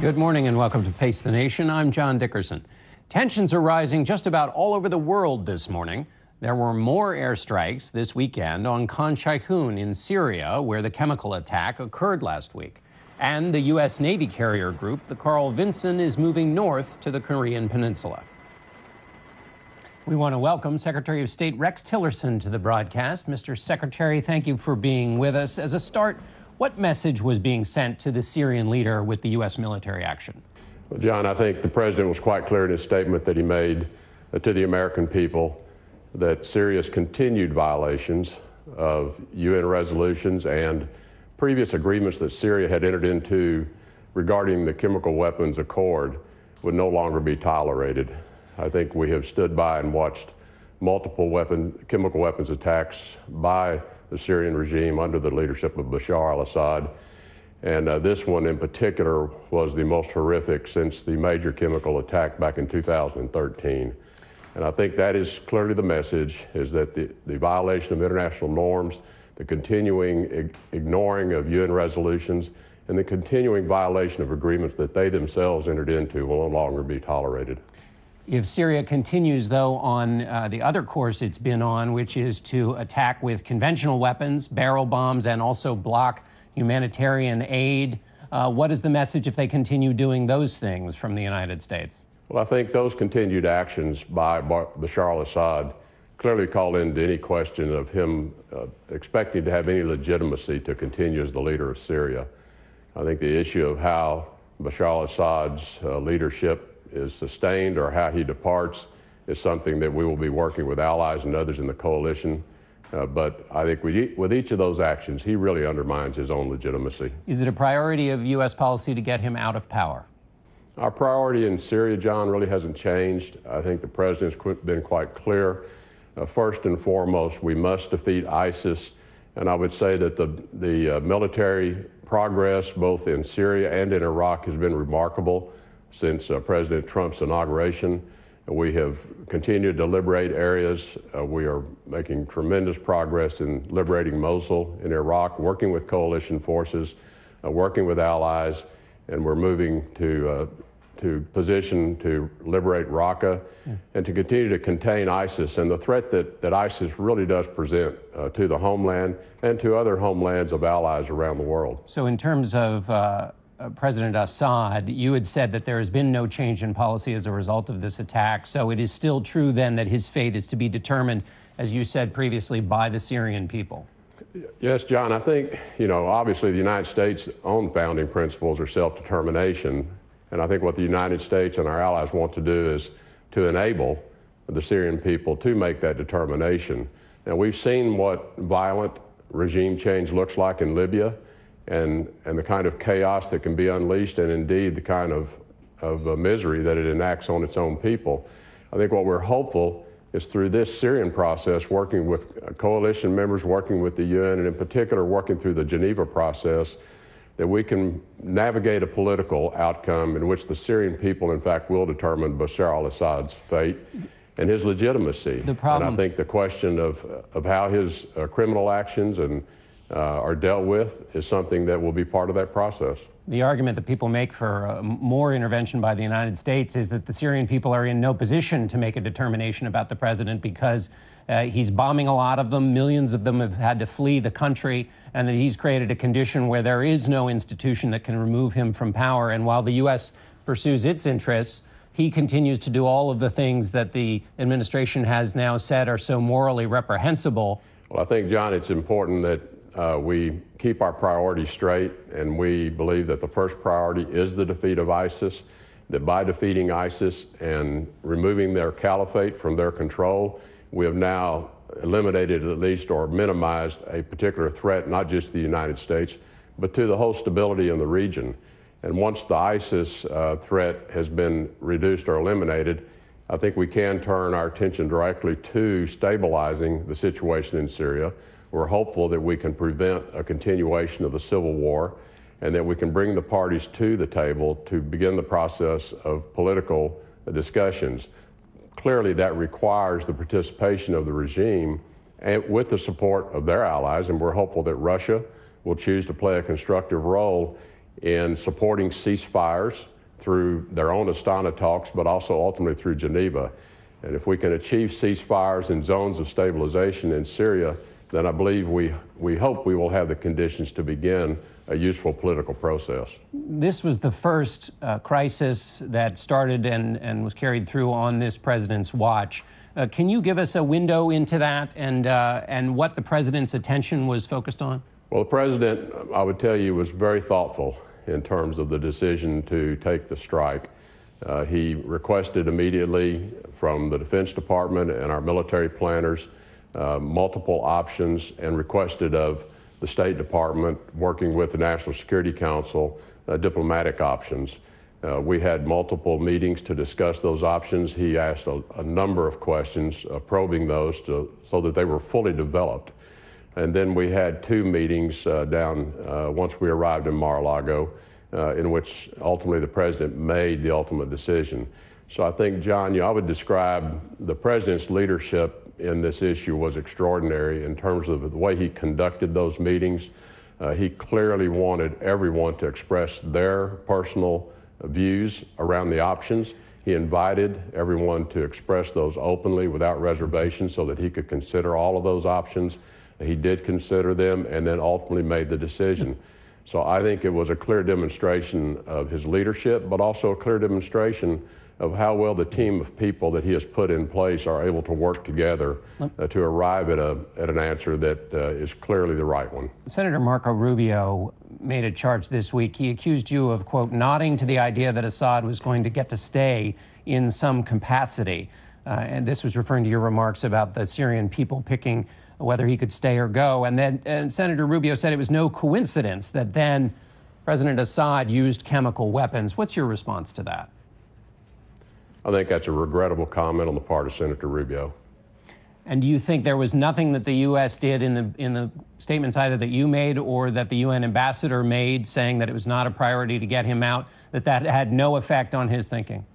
Good morning and welcome to Face the Nation. I'm John Dickerson. Tensions are rising just about all over the world this morning. There were more airstrikes this weekend on Khan Shaykhun in Syria, where the chemical attack occurred last week. And the U.S. Navy carrier group, the Carl Vinson, is moving north to the Korean Peninsula. We want to welcome Secretary of State Rex Tillerson to the broadcast. Mr. Secretary, thank you for being with us. As a start, what message was being sent to the Syrian leader with the U.S. military action? Well, John, I think the president was quite clear in his statement that he made to the American people that Syria's continued violations of UN resolutions and previous agreements that Syria had entered into regarding the chemical weapons accord would no longer be tolerated. I think we have stood by and watched multiple chemical weapons attacks by the Syrian regime under the leadership of Bashar al-Assad. And this one in particular was the most horrific since the major chemical attack back in 2013. And I think that is clearly the message, is that the violation of international norms, the continuing ignoring of UN resolutions, and the continuing violation of agreements that they themselves entered into will no longer be tolerated. If Syria continues, though, on the other course it's been on, which is to attack with conventional weapons, barrel bombs, and also block humanitarian aid, what is the message if they continue doing those things from the United States? Well, I think those continued actions by Bashar al-Assad clearly call into any question of him expecting to have any legitimacy to continue as the leader of Syria. I think the issue of how Bashar al-Assad's leadership is sustained or how he departs is something that we will be working with allies and others in the coalition. But I think with each of those actions, he really undermines his own legitimacy. Is it a priority of U.S. policy to get him out of power? Our priority in Syria, John, really hasn't changed. I think the president's been quite clear. First and foremost, we must defeat ISIS. And I would say that the military progress both in Syria and in Iraq has been remarkable since President Trump's inauguration. We have continued to liberate areas. We are making tremendous progress in liberating Mosul in Iraq, working with coalition forces, working with allies, and we're moving to position to liberate Raqqa and to continue to contain ISIS and the threat that ISIS really does present to the homeland and to other homelands of allies around the world. So in terms of President Assad, you had said that there has been no change in policy as a result of this attack. So it is still true then that his fate is to be determined, as you said previously, by the Syrian people? Yes, John, I think, obviously the United States' own founding principles are self-determination. And I think what the United States and our allies want to do is to enable the Syrian people to make that determination. Now, we've seen what violent regime change looks like in Libya and the kind of chaos that can be unleashed and indeed the kind of misery that it enacts on its own people. I think what we're hopeful is through this Syrian process, working with coalition members, working with the UN, and in particular working through the Geneva process, that we can navigate a political outcome in which the Syrian people, in fact, will determine Bashar al-Assad's fate and his legitimacy. And I think the question of how his criminal actions are dealt with is something that will be part of that process. The argument that people make for more intervention by the United States is that the Syrian people are in no position to make a determination about the president because he's bombing a lot of them. Millions of them have had to flee the country, and that he's created a condition where there is no institution that can remove him from power. And while the U.S. pursues its interests, he continues to do all of the things that the administration has now said are so morally reprehensible. Well, I think, John, it's important that we keep our priorities straight, and we believe that the first priority is the defeat of ISIS, that by defeating ISIS and removing their caliphate from their control, we have now eliminated at least or minimized a particular threat, not just to the United States, but to the whole stability in the region. And once the ISIS threat has been reduced or eliminated, I think we can turn our attention directly to stabilizing the situation in Syria. We're hopeful that we can prevent a continuation of the civil war and that we can bring the parties to the table to begin the process of political discussions. Clearly, that requires the participation of the regime and with the support of their allies, and we're hopeful that Russia will choose to play a constructive role in supporting ceasefires through their own Astana talks, but also ultimately through Geneva. And if we can achieve ceasefires in zones of stabilization in Syria, then I believe we hope we will have the conditions to begin a useful political process. This was the first crisis that started and was carried through on this president's watch. Can you give us a window into that and what the president's attention was focused on? Well, the president, I would tell you, was very thoughtful in terms of the decision to take the strike. He requested immediately from the Defense Department and our military planners multiple options, and requested of the State Department, working with the National Security Council, diplomatic options. We had multiple meetings to discuss those options. He asked a number of questions, probing those so that they were fully developed. And then we had two meetings once we arrived in Mar-a-Lago, in which ultimately the president made the ultimate decision. So I think, John, I would describe the president's leadership in this issue was extraordinary in terms of the way he conducted those meetings. He clearly wanted everyone to express their personal views around the options. He invited everyone to express those openly without reservation so that he could consider all of those options. He did consider them and then ultimately made the decision. So I think it was a clear demonstration of his leadership, but also a clear demonstration of how well the team of people that he has put in place are able to work together to arrive at an answer that is clearly the right one. Senator Marco Rubio made a charge this week. He accused you of, quote, nodding to the idea that Assad was going to get to stay in some capacity. And this was referring to your remarks about the Syrian people picking whether he could stay or go. And then Senator Rubio said it was no coincidence that then President Assad used chemical weapons. What's your response to that? I think that's a regrettable comment on the part of Senator Rubio. And do you think there was nothing that the U.S. did in the statements either that you made or that the UN ambassador made saying that it was not a priority to get him out, that had no effect on his thinking?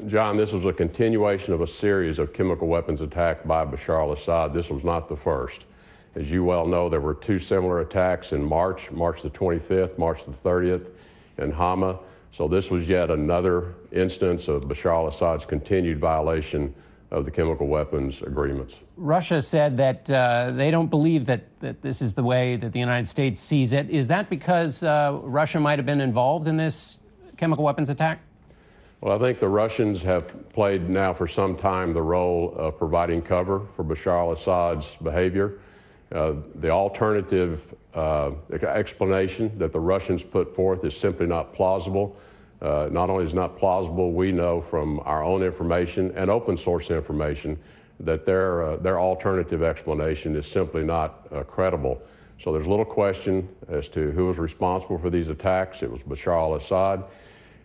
John, this was a continuation of a series of chemical weapons attacks by Bashar al-Assad. This was not the first. As you well know, there were two similar attacks in March the 25th, March the 30th in Hama. So this was yet another instance of Bashar al-Assad's continued violation of the chemical weapons agreements. Russia said that they don't believe that this is the way that the United States sees it. Is that because Russia might have been involved in this chemical weapons attack? Well, I think the Russians have played now for some time the role of providing cover for Bashar al-Assad's behavior. The alternative explanation that the Russians put forth is simply not plausible. Not only is it not plausible, we know from our own information and open source information that their alternative explanation is simply not credible. So there's little question as to who was responsible for these attacks. It was Bashar al-Assad.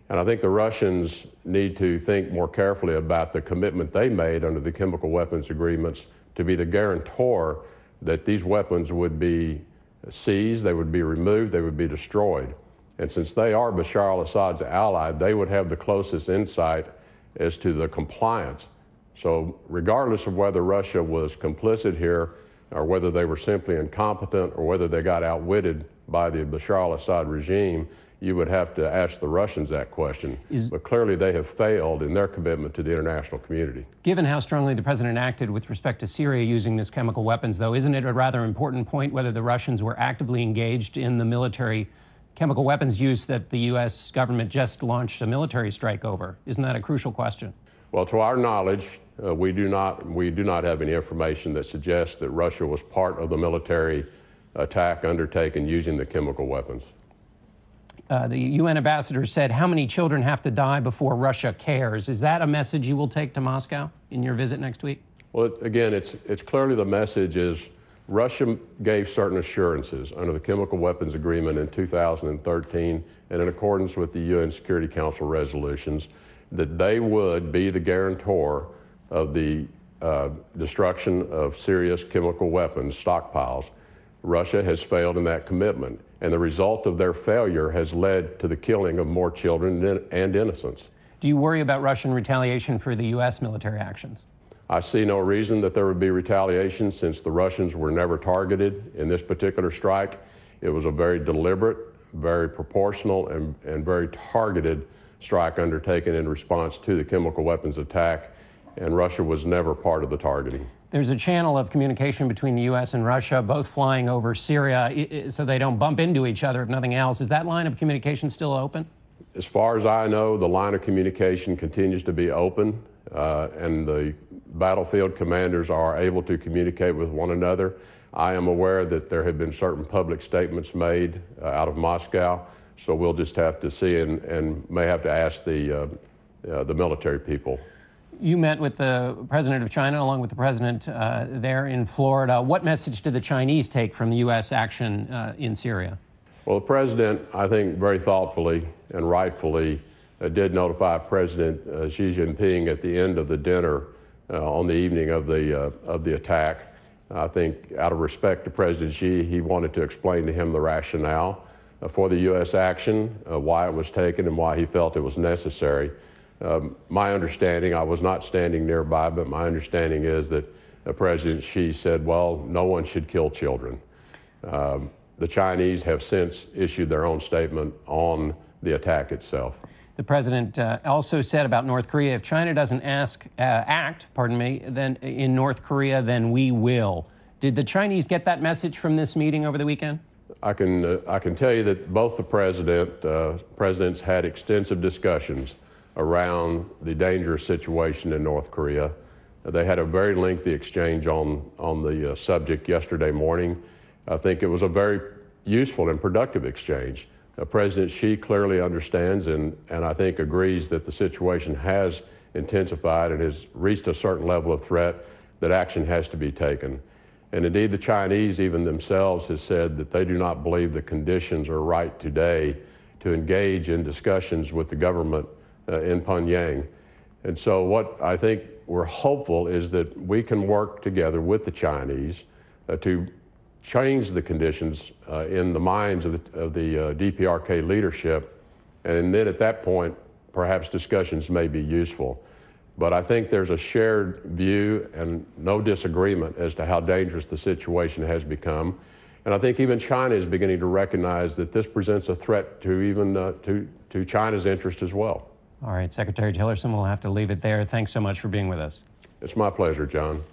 And I think the Russians need to think more carefully about the commitment they made under the chemical weapons agreements to be the guarantor that these weapons would be seized, they would be removed, they would be destroyed. And since they are Bashar al-Assad's ally, they would have the closest insight as to the compliance. So regardless of whether Russia was complicit here or whether they were simply incompetent or whether they got outwitted by the Bashar al-Assad regime, you would have to ask the Russians that question. But clearly they have failed in their commitment to the international community. Given how strongly the president acted with respect to Syria using these chemical weapons, though, isn't it a rather important point whether the Russians were actively engaged in the military chemical weapons use that the U.S. government just launched a military strike over? Isn't that a crucial question? Well, to our knowledge, we do not have any information that suggests that Russia was part of the military attack undertaken using the chemical weapons. The UN ambassador said, how many children have to die before Russia cares? Is that a message you will take to Moscow in your visit next week? Well, again, it's clearly the message is Russia gave certain assurances under the chemical weapons agreement in 2013 and in accordance with the UN Security Council resolutions that they would be the guarantor of the destruction of Syria's chemical weapons stockpiles. Russia has failed in that commitment, and the result of their failure has led to the killing of more children and innocents. Do you worry about Russian retaliation for the U.S. military actions? I see no reason that there would be retaliation since the Russians were never targeted in this particular strike. It was a very deliberate, very proportional and very targeted strike undertaken in response to the chemical weapons attack, and Russia was never part of the targeting. There's a channel of communication between the U.S. and Russia, both flying over Syria so they don't bump into each other, if nothing else. Is that line of communication still open? As far as I know, the line of communication continues to be open, and the battlefield commanders are able to communicate with one another. I am aware that there have been certain public statements made out of Moscow, so we'll just have to see and may have to ask the military people. You met with the president of China along with the president there in Florida. What message did the Chinese take from the U.S. action in Syria? Well, the president, I think, very thoughtfully and rightfully did notify President Xi Jinping at the end of the dinner on the evening of the attack. I think out of respect to President Xi, he wanted to explain to him the rationale for the U.S. action, why it was taken, and why he felt it was necessary. My understanding, I was not standing nearby, but my understanding is that President Xi said, well, no one should kill children. The Chinese have since issued their own statement on the attack itself. The president also said about North Korea, if China doesn't act, then in North Korea, then we will. Did the Chinese get that message from this meeting over the weekend? I can tell you that both the presidents had extensive discussions around the dangerous situation in North Korea. They had a very lengthy exchange on the subject yesterday morning. I think it was a very useful and productive exchange. President Xi clearly understands and I think agrees that the situation has intensified and has reached a certain level of threat that action has to be taken. And indeed, the Chinese even themselves has said that they do not believe the conditions are right today to engage in discussions with the government in Pyongyang. And so what I think we're hopeful is that we can work together with the Chinese to change the conditions in the minds of the DPRK leadership, and then at that point, perhaps discussions may be useful. But I think there's a shared view and no disagreement as to how dangerous the situation has become. And I think even China is beginning to recognize that this presents a threat to even to China's interest as well. All right, Secretary Tillerson, we'll have to leave it there. Thanks so much for being with us. It's my pleasure, John.